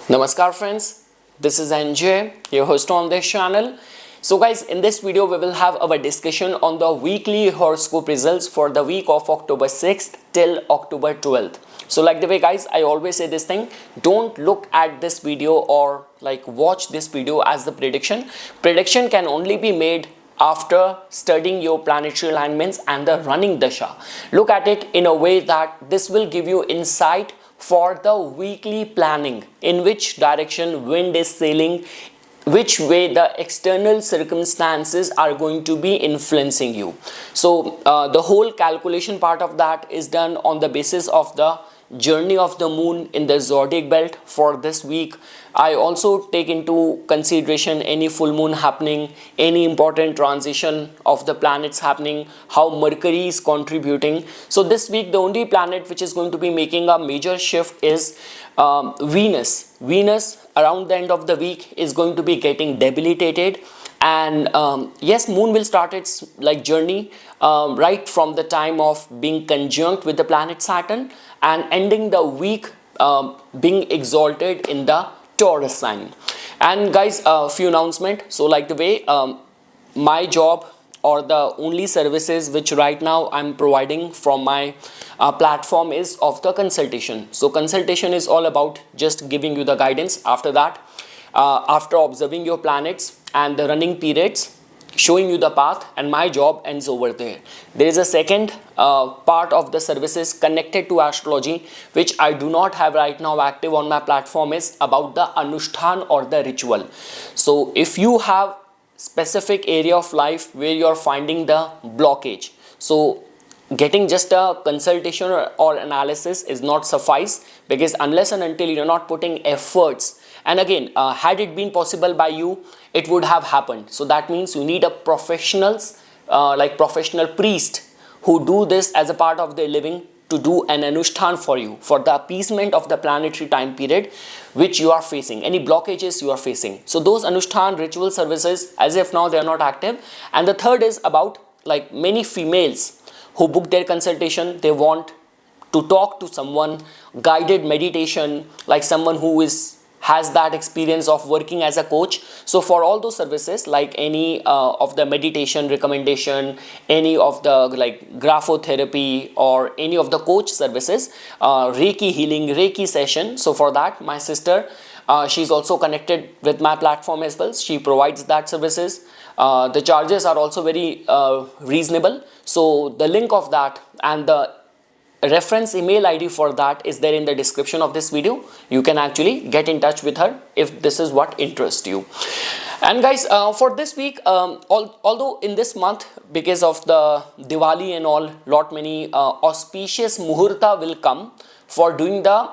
Namaskar friends, this is NJ, your host on this channel. So guys, in this video we will have our discussion on the weekly horoscope results for the week of October 6th till October 12th. So like the way guys, I always say this thing, don't look at this video or like watch this video as the prediction. Prediction can only be made after studying your planetary alignments and the running dasha. Look at it in a way that this will give you insight for the weekly planning, in which direction wind is sailing, which way the external circumstances are going to be influencing you. So the whole calculation part of that is done on the basis of the journey of the moon in the zodiac belt for this week. I also take into consideration any full moon happening, any important transition of the planets happening, how Mercury is contributing. So this week the only planet which is going to be making a major shift is Venus. Venus around the end of the week is going to be getting debilitated, and yes, moon will start its journey right from the time of being conjunct with the planet Saturn and ending the week being exalted in the Taurus sign. And guys, a few announcement. So like the way my job or the only services which right now I'm providing from my platform is of the consultation. So consultation is all about just giving you the guidance. After that, after observing your planets and the running periods, showing you the path, and my job ends over there. There is a second part of the services connected to astrology which I do not have right now active on my platform, is about the Anushthan or the ritual. So if you have specific area of life where you are finding the blockage, so getting just a consultation or analysis is not suffice, because unless and until you're not putting efforts, and again had it been possible by you, it would have happened. So that means you need a professionals professional priest who do this as a part of their living, to do an Anushthan for you for the appeasement of the planetary time period which you are facing, any blockages you are facing. So those Anushthan ritual services, as if now they are not active. And the third is about many females who book their consultation, they want to talk to someone, guided meditation, like someone who has that experience of working as a coach. So for all those services, like any of the meditation recommendation, any of the graphotherapy, or any of the coach services, Reiki healing, Reiki session, so for that my sister, she's also connected with my platform as well. She provides that services. The charges are also very reasonable. So the link of that and the reference email ID for that is there in the description of this video. You can actually get in touch with her if this is what interests you. And guys, for this week, although in this month, because of the Diwali and all, many auspicious muhurta will come for doing the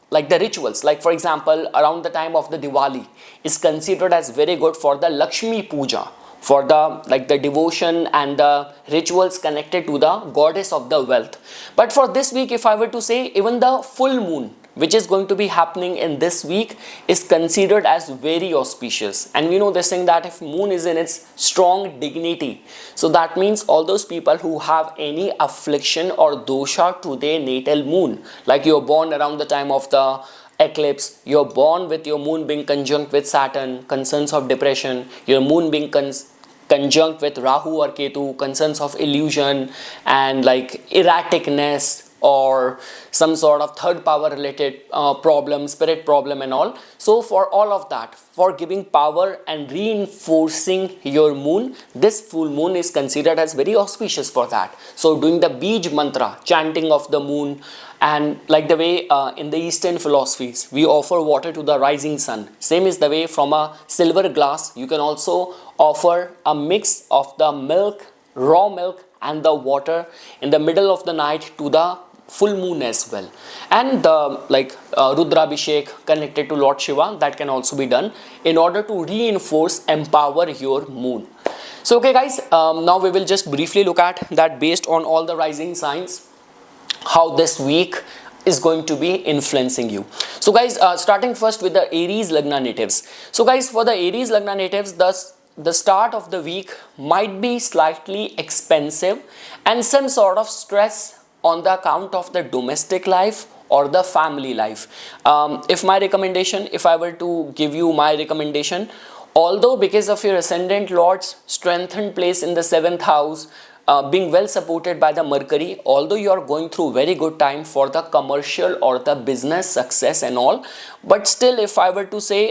the rituals. Like for example, around the time of the Diwali is considered as very good for the Lakshmi Puja, for the devotion and the rituals connected to the goddess of the wealth. But for this week, if I were to say, even the full moon which is going to be happening in this week is considered as very auspicious. And we know this thing, that if moon is in its strong dignity, so that means all those people who have any affliction or dosha to their natal moon, like you're born around the time of the eclipse, you're born with your moon being conjunct with Saturn, concerns of depression, your moon being conjunct with Rahu or Ketu, concerns of illusion and erraticness, or some sort of third power related problem, spirit problem and all. So for all of that, for giving power and reinforcing your moon, this full moon is considered as very auspicious for that. So doing the Bij mantra, chanting of the moon, and like the way in the Eastern philosophies we offer water to the rising sun, same is the way from a silver glass you can also offer a mix of the milk, raw milk and the water in the middle of the night to the full moon as well. And the Rudrabhishek connected to Lord Shiva, that can also be done in order to reinforce, empower your moon. So okay guys, now we will just briefly look at that based on all the rising signs, how this week is going to be influencing you. So guys, starting first with the Aries Lagna natives. So guys, for the Aries Lagna natives, the start of the week might be slightly expensive and some sort of stress on the account of the domestic life or the family life. If I were to give you my recommendation, although because of your ascendant lord's strengthened place in the 7th house, being well supported by the Mercury, although you are going through very good time for the commercial or the business success and all, but still if I were to say,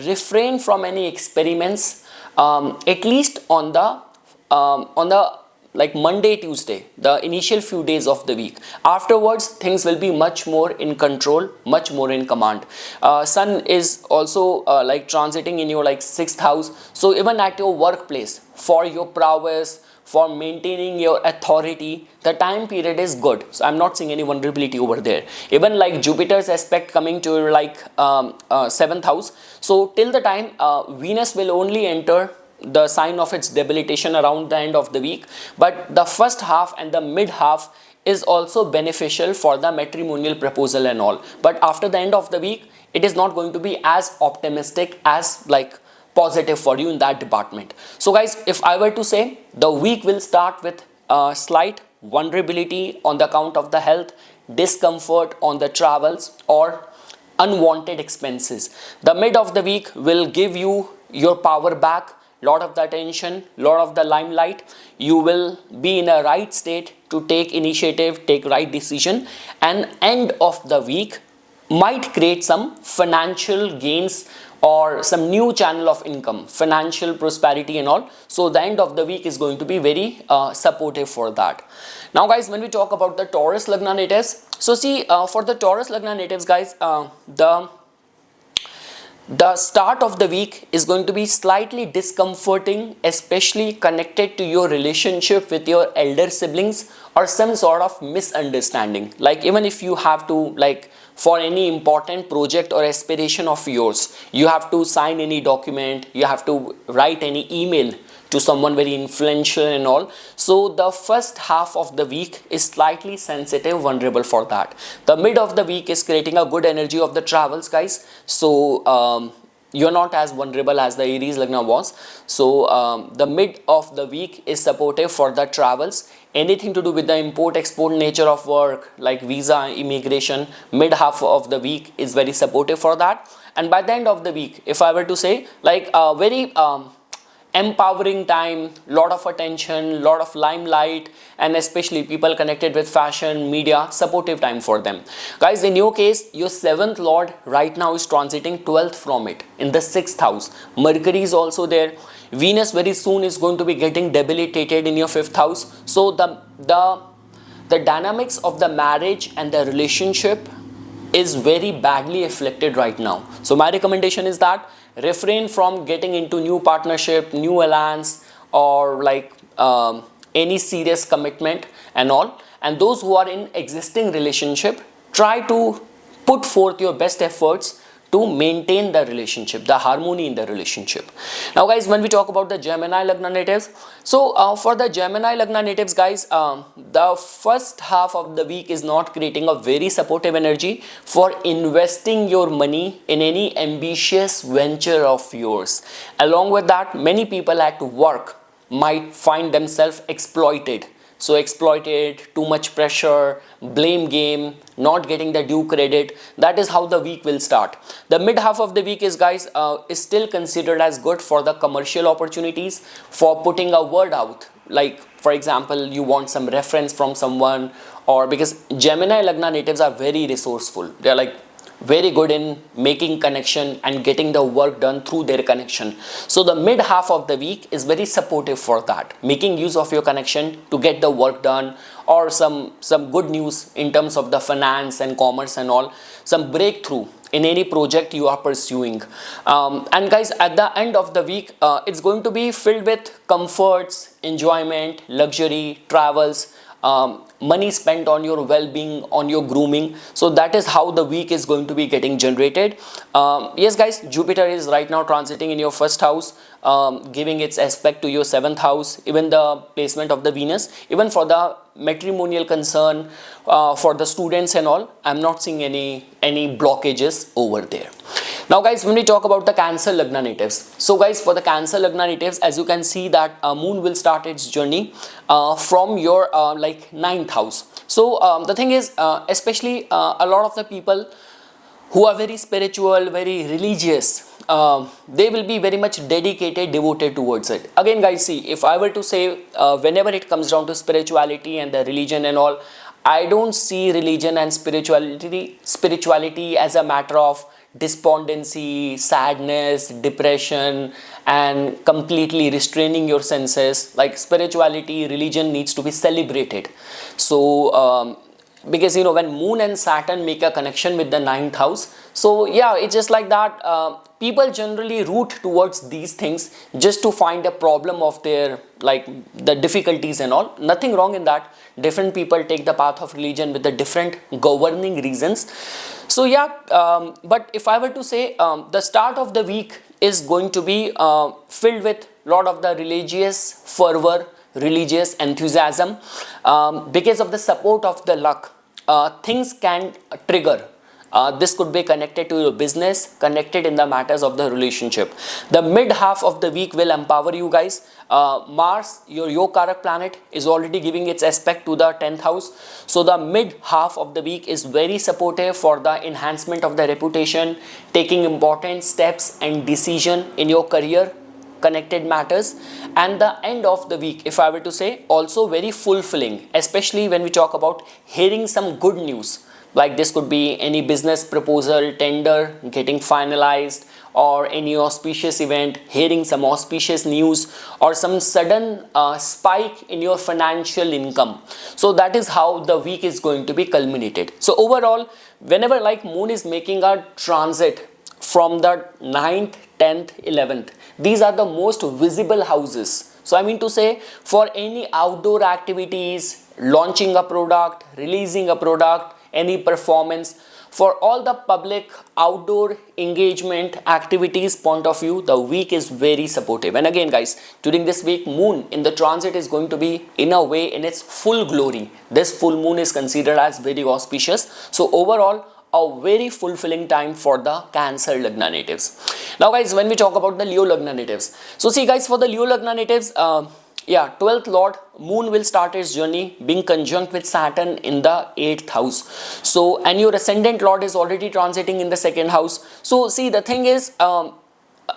refrain from any experiments, at least on the like Monday, Tuesday, the initial few days of the week. Afterwards, things will be much more in control, much more in command. Sun is also like transiting in your like 6th house. So even at your workplace, for your prowess, for maintaining your authority, the time period is good. So I'm not seeing any vulnerability over there. Even like Jupiter's aspect coming to your like 7th house. So till the time Venus will only enter the sign of its debilitation around the end of the week, but the first half and the mid half is also beneficial for the matrimonial proposal and all. But after the end of the week, it is not going to be as optimistic, as like positive for you in that department. So guys, if I were to say, the week will start with slight vulnerability on the account of the health, discomfort on the travels, or unwanted expenses. The mid of the week will give you your power back, lot of the attention, lot of the limelight. You will be in a right state to take initiative, take right decision, and end of the week might create some financial gains or some new channel of income, financial prosperity and all. So the end of the week is going to be very supportive for that. Now guys, when we talk about the Taurus Lagna natives, so see, for the Taurus Lagna natives guys, the start of the week is going to be slightly discomforting, especially connected to your relationship with your elder siblings or some sort of misunderstanding. Like even if you have to, like for any important project or aspiration of yours, you have to sign any document, you have to write any email to someone very influential and all. So the first half of the week is slightly sensitive, vulnerable for that. The mid of the week is creating a good energy of the travels guys. So you're not as vulnerable as the Aries Lagna was. So the mid of the week is supportive for the travels. Anything to do with the import-export nature of work, like visa, immigration, mid half of the week is very supportive for that. And by the end of the week, if I were to say, like a very empowering time, lot of attention, lot of limelight, and especially people connected with fashion, media, supportive time for them. Guys, in your case, your 7th lord right now is transiting 12th from it in the 6th house. Mercury is also there. Venus very soon is going to be getting debilitated in your 5th house. So the dynamics of the marriage and the relationship is very badly afflicted right now. So my recommendation is that refrain from getting into new partnership, new alliance, or like any serious commitment and all. And those who are in existing relationship, try to put forth your best efforts to maintain the relationship, the harmony in the relationship. Now guys, when we talk about the Gemini Lagna natives, so for the Gemini Lagna natives guys, the first half of the week is not creating a very supportive energy for investing your money in any ambitious venture of yours. Along with that, many people at work might find themselves exploited. So exploited, too much pressure, blame game, not getting the due credit. That is how the week will start. The mid half of the week is guys is still considered as good for the commercial opportunities, for putting a word out. Like for example, you want some reference from someone, or because Gemini Lagna natives are very resourceful. They are like very good in making connection and getting the work done through their connection. So the mid half of the week is very supportive for that, making use of your connection to get the work done, or some good news in terms of the finance and commerce and all, some breakthrough in any project you are pursuing. And guys, at the end of the week, it's going to be filled with comforts, enjoyment, luxury, travels, money spent on your well-being, on your grooming. So that is how the week is going to be getting generated. Yes guys, Jupiter is right now transiting in your 1st house, giving its aspect to your 7th house. Even the placement of the Venus, even for the matrimonial concern, for the students and all, I'm not seeing any blockages over there. Now guys, when we talk about the Cancer Lagna natives, so guys, for the Cancer Lagna natives, as you can see that moon will start its journey from your like ninth house. So the thing is, especially a lot of the people who are very spiritual, very religious, they will be very much dedicated, devoted towards it. Again guys, see, if I were to say whenever it comes down to spirituality and the religion and all, I don't see religion and spirituality as a matter of despondency, sadness, depression, and completely restraining your senses. Like spirituality, religion needs to be celebrated. So because you know, when moon and Saturn make a connection with the ninth house, so yeah, it's just like that. People generally root towards these things just to find a problem of their, like the difficulties and all. Nothing wrong in that. Different people take the path of religion with the different governing reasons. So yeah, but if I were to say, the start of the week is going to be filled with lot of the religious fervor, religious enthusiasm, because of the support of the luck. Things can trigger. This could be connected to your business, connected in the matters of the relationship. The mid half of the week will empower you guys. Mars, your Yokarak planet, is already giving its aspect to the 10th house. So the mid half of the week is very supportive for the enhancement of the reputation, taking important steps and decision in your career connected matters. And the end of the week, if I were to say, also very fulfilling, especially when we talk about hearing some good news. Like this could be any business proposal, tender getting finalized, or any auspicious event, hearing some auspicious news, or some sudden spike in your financial income. So that is how the week is going to be culminated. So overall, whenever like moon is making a transit from the 9th, 10th, 11th, these are the most visible houses. So I mean to say, for any outdoor activities, launching a product, releasing a product, any performance, for all the public outdoor engagement activities point of view, the week is very supportive. And again guys, during this week, moon in the transit is going to be in a way in its full glory. This full moon is considered as very auspicious. So overall, a very fulfilling time for the Cancer Lagna natives. Now guys, when we talk about the Leo Lagna natives, so see guys, for the Leo Lagna natives, yeah, 12th Lord moon will start its journey being conjunct with Saturn in the 8th house. So and your ascendant Lord is already transiting in the 2nd house. So see, the thing is,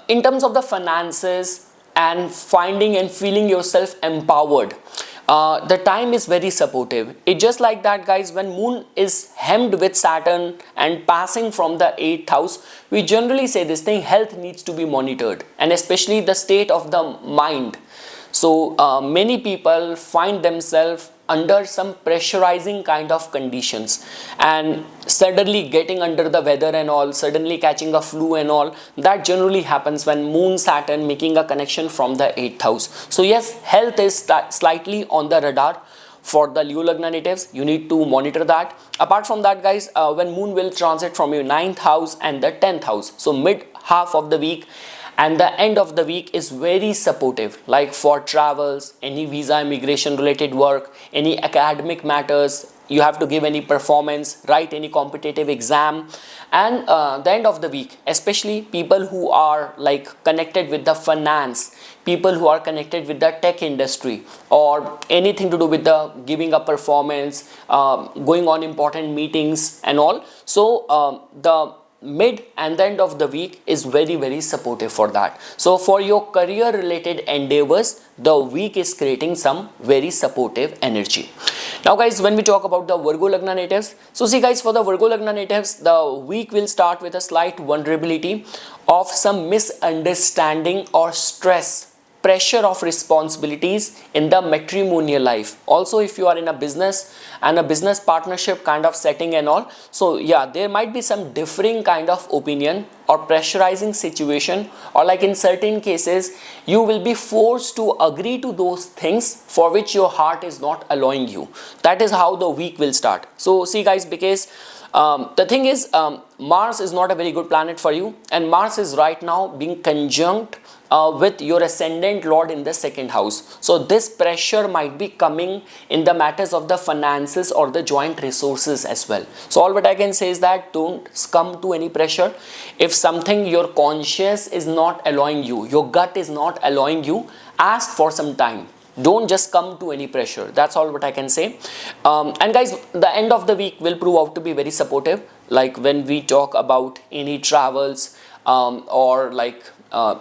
in terms of the finances and finding and feeling yourself empowered, the time is very supportive. It's just like that guys, when moon is hemmed with Saturn and passing from the 8th house, we generally say this thing, health needs to be monitored, and especially the state of the mind. So many people find themselves under some pressurizing kind of conditions, and suddenly getting under the weather and all, suddenly catching a flu and all. That generally happens when moon Saturn making a connection from the 8th house. So yes, health is slightly on the radar for the Leo Lagna natives. You need to monitor that. Apart from that guys, when moon will transit from your 9th house and the 10th house, so mid half of the week and the end of the week is very supportive, like for travels, any visa immigration related work, any academic matters, you have to give any performance, write any competitive exam. And the end of the week, especially people who are like connected with the finance, people who are connected with the tech industry, or anything to do with the giving a performance, going on important meetings and all. So the mid and the end of the week is very supportive for that. So for your career related endeavors, the week is creating some very supportive energy. Now guys, when we talk about the Virgo Lagna natives, so see guys, for the Virgo Lagna natives, the week will start with a slight vulnerability of some misunderstanding or stress, pressure of responsibilities in the matrimonial life. Also, if you are in a business and a business partnership kind of setting and all, so yeah, there might be some differing kind of opinion or pressurizing situation, or like in certain cases you will be forced to agree to those things for which your heart is not allowing you. That is how the week will start. So see guys, because the thing is, Mars is not a very good planet for you, and Mars is right now being conjunct with your ascendant lord in the second house. So this pressure might be coming in the matters of the finances or the joint resources as well. So all what I can say is that don't succumb to any pressure. If something your conscience is not allowing you, your gut is not allowing you, ask for some time. Don't just come to any pressure. That's all what I can say. And guys, the end of the week will prove out to be very supportive. Like when we talk about any travels, or like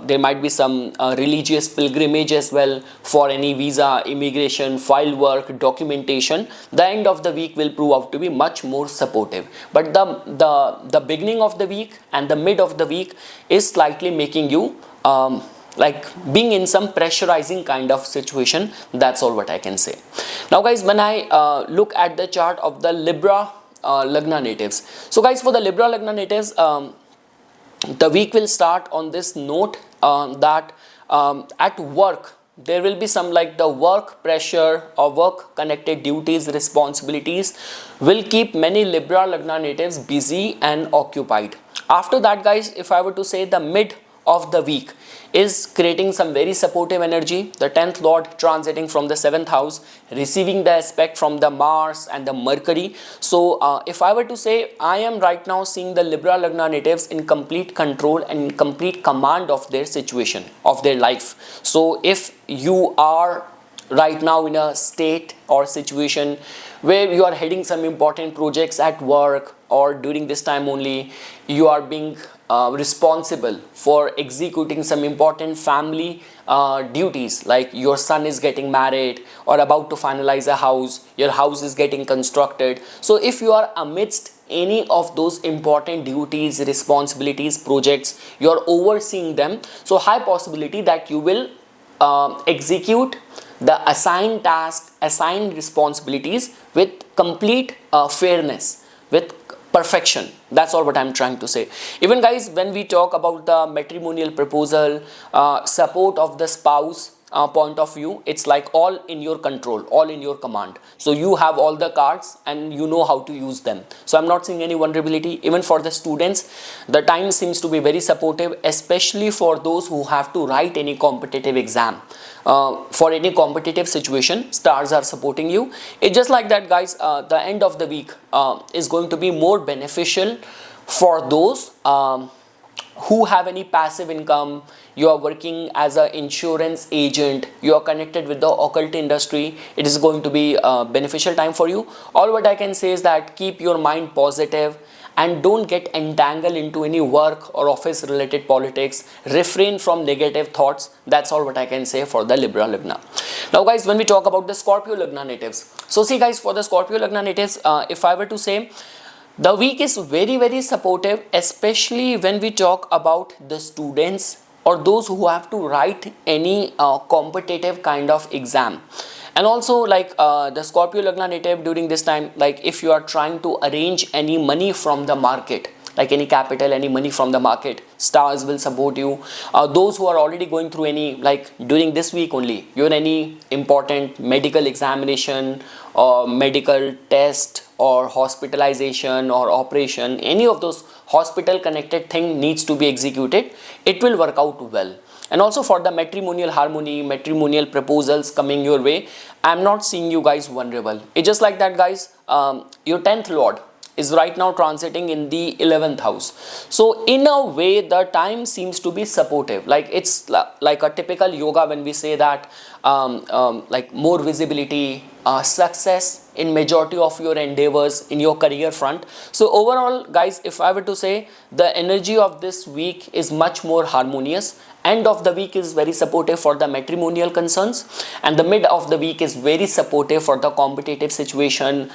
there might be some religious pilgrimage as well for any visa, immigration, file work, documentation. The end of the week will prove out to be much more supportive. But the beginning of the week and the mid of the week is slightly making you like being in some pressurizing kind of situation. That's all what I can say. Now guys, when I look at the chart of the Libra Lagna natives, so guys, for the Libra Lagna natives, the week will start on this note that at work there will be some like the work pressure or work connected duties, responsibilities will keep many Libra Lagna natives busy and occupied. After that guys, if I were to say, the mid of the week is creating some very supportive energy. The 10th lord transiting from the 7th house, receiving the aspect from the Mars and the Mercury. So if I were to say, I am right now seeing the Libra Lagna natives in complete control and in complete command of their situation, of their life. So if you are right now in a state or situation where you are heading some important projects at work, or during this time only you are being responsible for executing some important family duties, like your son is getting married or about to finalize a house, your house is getting constructed. So if you are amidst any of those important duties, responsibilities, projects, you are overseeing them, so high possibility that you will execute the assigned task, assigned responsibilities with complete fairness, with perfection. That's all what I'm trying to say. Even guys, when we talk about the matrimonial proposal, support of the spouse point of view, it's like all in your control, all in your command. So you have all the cards and you know how to use them. So I'm not seeing any vulnerability. Even for the students, the time seems to be very supportive, especially for those who have to write any competitive exam. For any competitive situation, stars are supporting you. It's just like that guys, the end of the week is going to be more beneficial for those who have any passive income. You are working as an insurance agent, you are connected with the occult industry, it is going to be a beneficial time for you. All what I can say is that keep your mind positive and don't get entangled into any work or office related politics. Refrain from negative thoughts. That's all what I can say for the Libra Lagna. Now guys, when we talk about the Scorpio Lagna natives, so see guys, for the Scorpio Lagna natives, if I were to say, the week is very supportive, especially when we talk about the students or those who have to write any competitive kind of exam. And also like the Scorpio Lagna native during this time, like if you are trying to arrange any money from the market, like any capital, any money from the market, stars will support you. Those who are already going through any, like during this week only, you're in any important medical examination or medical test or hospitalization or operation, any of those hospital connected thing needs to be executed, it will work out well. And also for the matrimonial harmony, matrimonial proposals coming your way, I'm not seeing you guys vulnerable. It's just like that guys, your 10th lord is right now transiting in the 11th house. So in a way, the time seems to be supportive. Like it's like a typical yoga when we say that like more visibility, success in majority of your endeavors in your career front. So overall guys, if I were to say, the energy of this week is much more harmonious. End of the week is very supportive for the matrimonial concerns, and the mid of the week is very supportive for the competitive situation,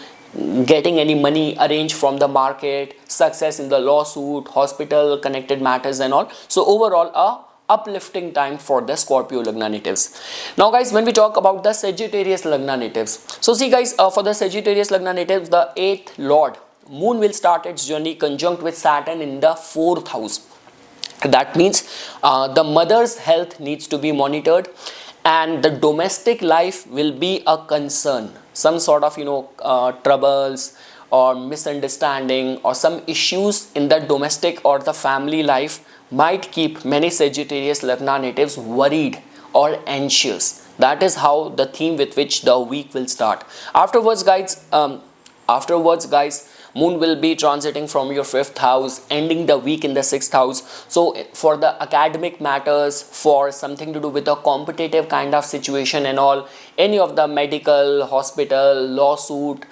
getting any money arranged from the market, success in the lawsuit, hospital connected matters and all. So overall a uplifting time for the Scorpio Lagna natives. Now guys, when we talk about the Sagittarius Lagna natives, so see guys, for the Sagittarius Lagna natives, the 8th lord moon will start its journey conjunct with Saturn in the 4th house. That means the mother's health needs to be monitored, and the domestic life will be a concern. Some sort of troubles or misunderstanding or some issues in the domestic or the family life might keep many Sagittarius Lagna natives worried or anxious. That is how the theme with which the week will start. Afterwards, guys, moon will be transiting from your fifth house, ending the week in the sixth house. So for the academic matters, for something to do with a competitive kind of situation and all, any of the medical, hospital, lawsuit,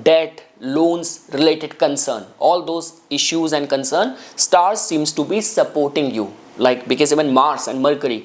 debt, loans related concern, all those issues and concern, stars seems to be supporting you, like, because even Mars and Mercury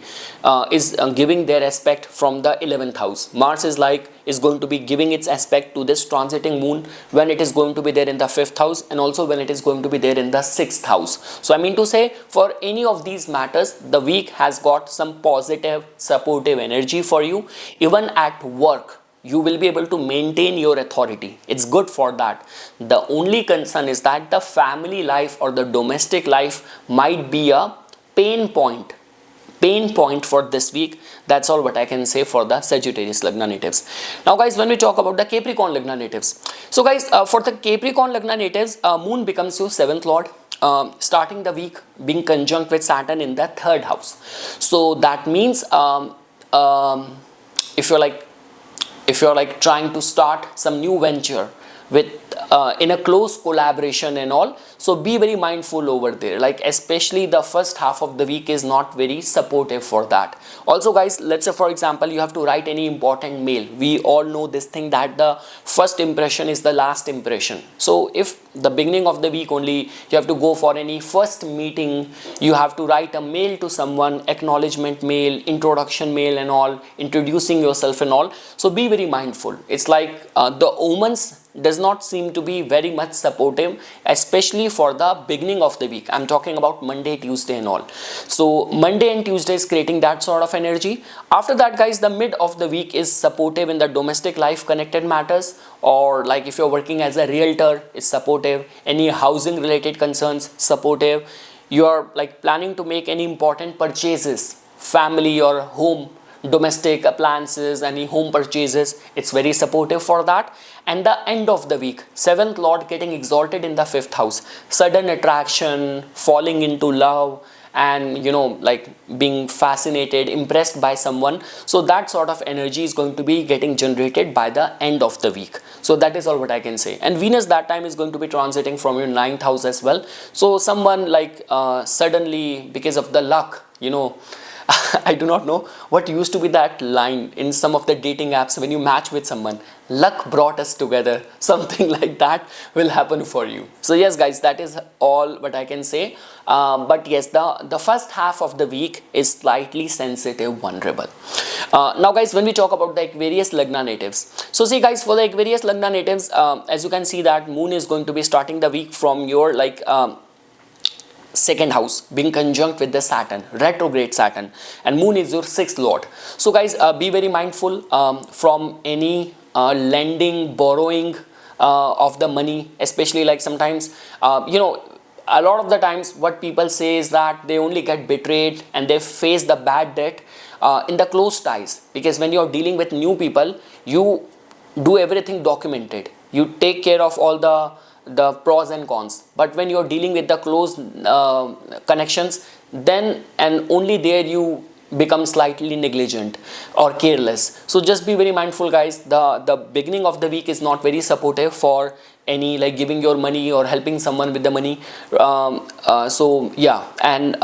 is giving their aspect from the 11th house. Mars is going to be giving its aspect to this transiting moon when it is going to be there in the 5th house, and also when it is going to be there in the 6th house. So I mean to say, for any of these matters, the week has got some positive supportive energy for you. Even at work, you will be able to maintain your authority. It's good for that. The only concern is that the family life or the domestic life might be a pain point for this week. That's all what I can say for the Sagittarius Lagna natives. Now guys, when we talk about the Capricorn Lagna natives, so guys, for the Capricorn Lagna natives, moon becomes your 7th lord, starting the week being conjunct with Saturn in the 3rd house. So that means if you're like trying to start some new venture with in a close collaboration and all, so be very mindful over there. Like, especially the first half of the week is not very supportive for that. Also guys, let's say for example you have to write any important mail. We all know this thing that the first impression is the last impression. So if the beginning of the week only you have to go for any first meeting, you have to write a mail to someone, acknowledgement mail, introduction mail and all, introducing yourself and all, so be very mindful. It's like the omens does not seem to be very much supportive, especially for the beginning of the week. I'm talking about Monday, Tuesday and all. So Monday and Tuesday is creating that sort of energy. After that guys, the mid of the week is supportive in the domestic life connected matters, or like if you're working as a realtor, it's supportive. Any housing related concerns, supportive. You're like planning to make any important purchases, family or home, domestic appliances, any home purchases, it's very supportive for that. And the end of the week, 7th lord getting exalted in the 5th house, sudden attraction, falling into love, and like being fascinated, impressed by someone. So that sort of energy is going to be getting generated by the end of the week. So that is all what I can say. And Venus that time is going to be transiting from your 9th house as well. So someone like suddenly, because of the luck, I do not know what used to be that line in some of the dating apps when you match with someone, luck brought us together, something like that will happen for you. So yes guys, that is all what I can say. But yes, the first half of the week is slightly sensitive, vulnerable. Now guys, when we talk about the Aquarius Lagna natives, so see guys, for the Aquarius Lagna natives, as you can see that moon is going to be starting the week from your second house, being conjunct with the Saturn, retrograde Saturn, and moon is your 6th lord. So guys, be very mindful from any lending, borrowing of the money, especially like sometimes a lot of the times what people say is that they only get betrayed and they face the bad debt in the close ties, because when you're dealing with new people, you do everything documented, you take care of all the pros and cons. But when you're dealing with the close connections, then and only there you become slightly negligent or careless. So just be very mindful guys. The beginning of the week is not very supportive for any like giving your money or helping someone with the money. So yeah, and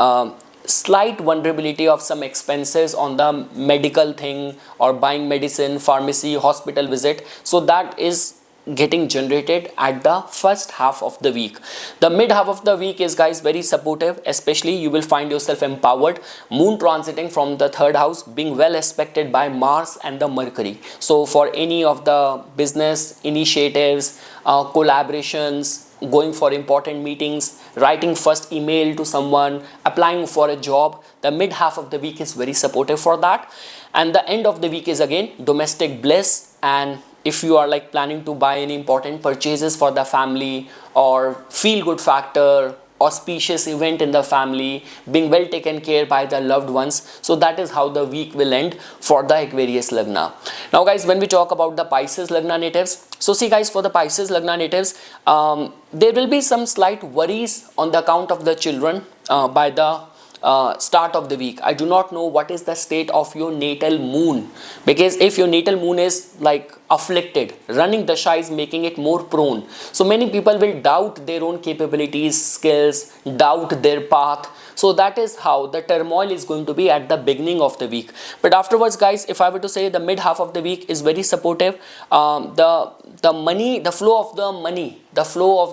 slight vulnerability of some expenses on the medical thing or buying medicine, pharmacy, hospital visit. So that is getting generated at the first half of the week. The mid half of the week is guys very supportive, especially you will find yourself empowered. Moon transiting from the 3rd house, being well aspected by Mars and the Mercury. So for any of the business initiatives, collaborations, going for important meetings, writing first email to someone, applying for a job, the mid half of the week is very supportive for that. And the end of the week is again domestic bliss, and if you are like planning to buy any important purchases for the family or feel good factor, auspicious event in the family, being well taken care by the loved ones. So that is how the week will end for the Aquarius Lagna. Now guys, when we talk about the Pisces Lagna natives, so see guys, for the Pisces Lagna natives, there will be some slight worries on the account of the children by the start of the week. I do not know what is the state of your natal moon, because if your natal moon is like afflicted, running dasha is making it more prone, so many people will doubt their own capabilities, skills, doubt their path. So that is how the turmoil is going to be at the beginning of the week. But afterwards guys, if I were to say, the mid half of the week is very supportive. The money, the flow of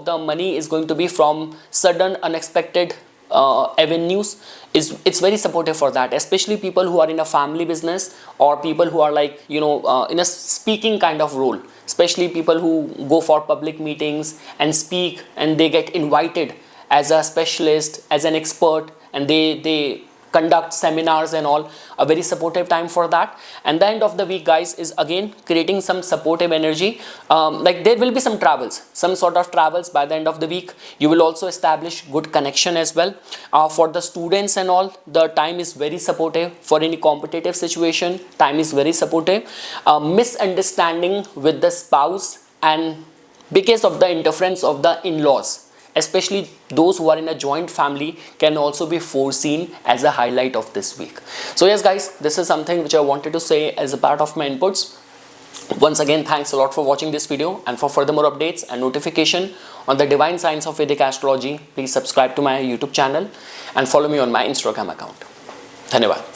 the money is going to be from sudden unexpected avenues. It's very supportive for that, especially people who are in a family business, or people who are like, you know, in a speaking kind of role, especially people who go for public meetings and speak, and they get invited as a specialist, as an expert, and they conduct seminars and all. A very supportive time for that. And the end of the week guys is again creating some supportive energy. Like there will be some travels, some sort of travels by the end of the week. You will also establish good connection as well. For the students and all, the time is very supportive. For any competitive situation, time is very supportive. Misunderstanding with the spouse, and because of the interference of the in-laws, especially those who are in a joint family, can also be foreseen as a highlight of this week. So yes guys, this is something which I wanted to say as a part of my inputs. Once again, thanks a lot for watching this video, and for further more updates and notification on the divine science of Vedic astrology, please subscribe to my YouTube channel and follow me on my Instagram account. Dhanyavad.